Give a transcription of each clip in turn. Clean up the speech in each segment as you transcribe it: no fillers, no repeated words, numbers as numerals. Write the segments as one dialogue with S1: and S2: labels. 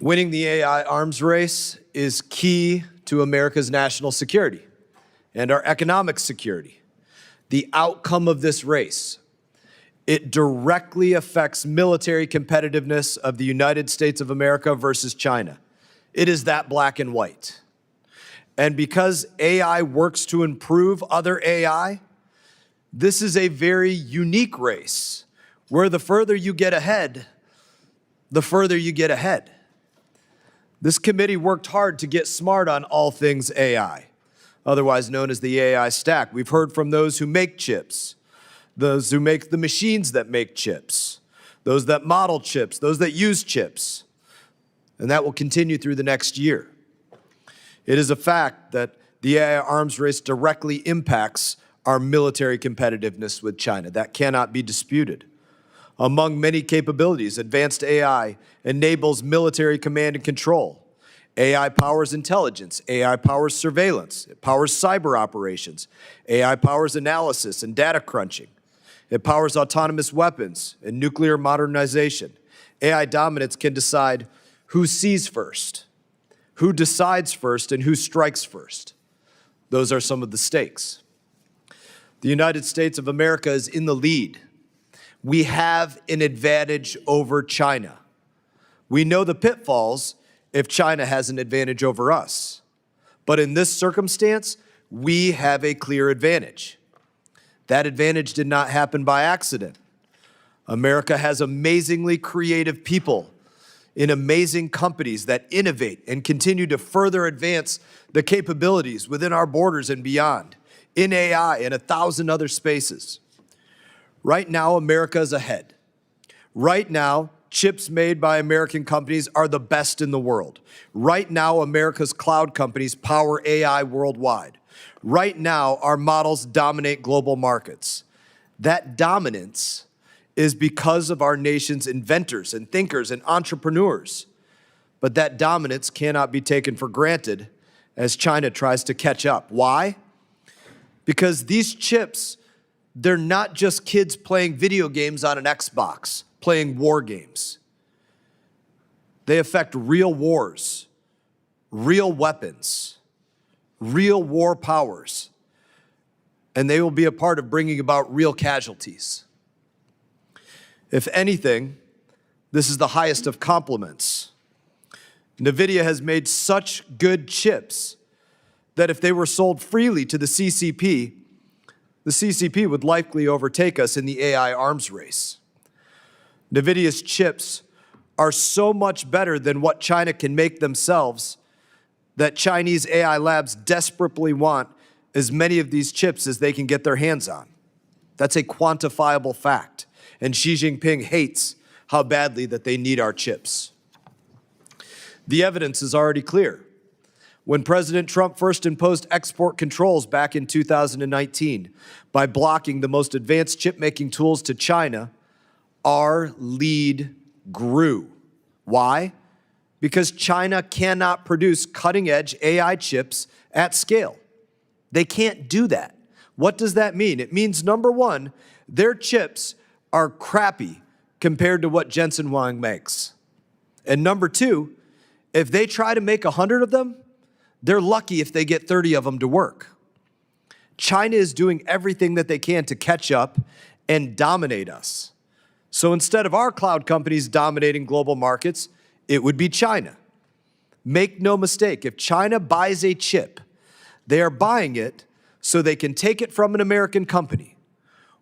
S1: Winning the AI arms race is key to America's national security and our economic security. The outcome of this race, it directly affects military competitiveness of the United States of America versus China. It is that black and white. And because AI works to improve other AI, this is a very unique race where the further you get ahead, the further you get ahead. This committee worked hard to get smart on all things AI, otherwise known as the AI stack. We've heard from those who make chips, those who make the machines that make chips, those that model chips, those that use chips, and that will continue through the next year. It is a fact that the AI arms race directly impacts our military competitiveness with China. That cannot be disputed. Among many capabilities, advanced AI enables military command and control. AI powers intelligence. AI powers surveillance. It powers cyber operations. AI powers analysis and data crunching. It powers autonomous weapons and nuclear modernization. AI dominance can decide who sees first, who decides first, and who strikes first. Those are some of the stakes. The United States of America is in the lead. We have an advantage over China. We know the pitfalls if China has an advantage over us. But in this circumstance, we have a clear advantage. That advantage did not happen by accident. America has amazingly creative people in amazing companies that innovate and continue to further advance the capabilities within our borders and beyond, in AI and 1,000 other spaces. Right now, America is ahead. Right now, chips made by American companies are the best in the world. Right now, America's cloud companies power AI worldwide. Right now, our models dominate global markets. That dominance is because of our nation's inventors and thinkers and entrepreneurs. But that dominance cannot be taken for granted as China tries to catch up. Why? Because these chips, they're not just kids playing video games on an Xbox, playing war games. They affect real wars, real weapons, real war powers, and they will be a part of bringing about real casualties. If anything, this is the highest of compliments. Nvidia has made such good chips that if they were sold freely to the CCP would likely overtake us in the AI arms race. Nvidia's chips are so much better than what China can make themselves that Chinese AI labs desperately want as many of these chips as they can get their hands on. That's a quantifiable fact, and Xi Jinping hates how badly that they need our chips. The evidence is already clear. When President Trump first imposed export controls back in 2019 by blocking the most advanced chip-making tools to China, our lead grew. Why? Because China cannot produce cutting-edge AI chips at scale. They can't do that. What does that mean? It means, number one, their chips are crappy compared to what Jensen Huang makes. And number two, if they try to make 100 of them, they're lucky if they get 30 of them to work. China is doing everything that they can to catch up and dominate us. So instead of our cloud companies dominating global markets, it would be China. Make no mistake, if China buys a chip, they are buying it so they can take it from an American company,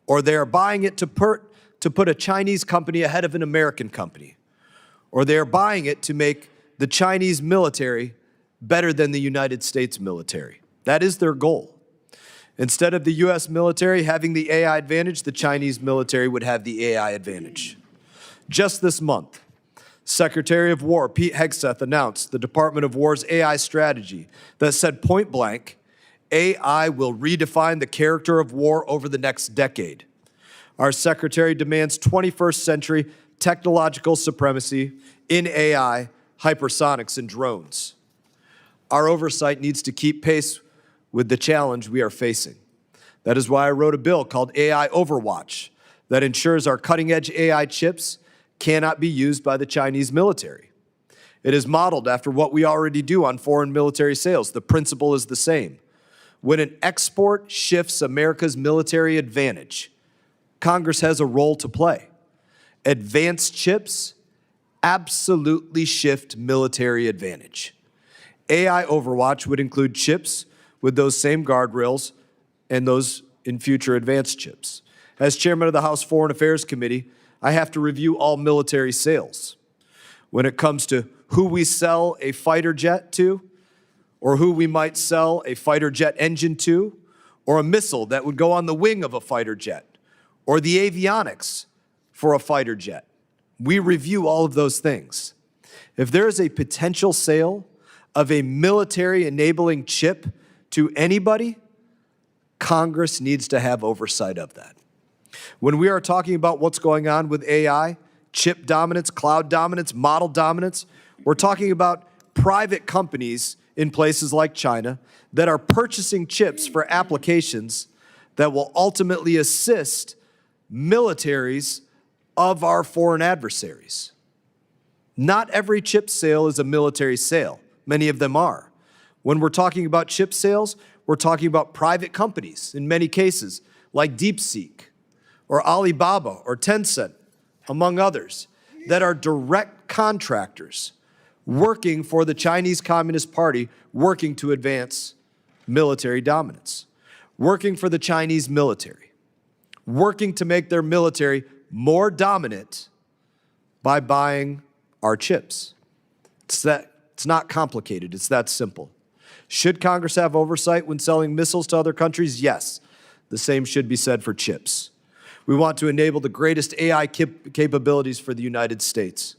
S1: or they are buying it to put a Chinese company ahead of an American company, or they are buying it to make the Chinese military better than the United States military. That is their goal. Instead of the US military having the AI advantage, the Chinese military would have the AI advantage. Just this month, Secretary of War Pete Hegseth announced the Department of War's AI strategy that said point blank, AI will redefine the character of war over the next decade. Our secretary demands 21st century technological supremacy in AI, hypersonics, and drones. Our oversight needs to keep pace with the challenge we are facing. That is why I wrote a bill called AI Overwatch that ensures our cutting-edge AI chips cannot be used by the Chinese military. It is modeled after what we already do on foreign military sales. The principle is the same. When an export shifts America's military advantage, Congress has a role to play. Advanced chips absolutely shift military advantage. AI Overwatch would include chips with those same guardrails and those in future advanced chips. As chairman of the House Foreign Affairs Committee, I have to review all military sales. When it comes to who we sell a fighter jet to, or who we might sell a fighter jet engine to, or a missile that would go on the wing of a fighter jet, or the avionics for a fighter jet. We review all of those things. If there is a potential sale of a military-enabling chip to anybody, Congress needs to have oversight of that. When we are talking about what's going on with AI, chip dominance, cloud dominance, model dominance, we're talking about private companies in places like China that are purchasing chips for applications that will ultimately assist militaries of our foreign adversaries. Not every chip sale is a military sale. Many of them are. When we're talking about chip sales, we're talking about private companies in many cases, like DeepSeek or Alibaba or Tencent, among others, that are direct contractors working for the Chinese Communist Party, working to advance military dominance, working for the Chinese military, working to make their military more dominant by buying our chips. It's not complicated, it's that simple. Should Congress have oversight when selling missiles to other countries? Yes. The same should be said for chips. We want to enable the greatest AI capabilities for the United States.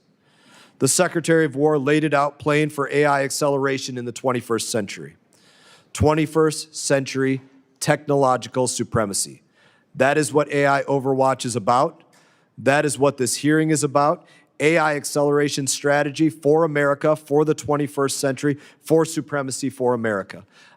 S1: The Secretary of War laid it out plain for AI acceleration in the 21st century. 21st century technological supremacy. That is what AI Overwatch is about. That is what this hearing is about. AI acceleration strategy for America, for the 21st century, for supremacy for America.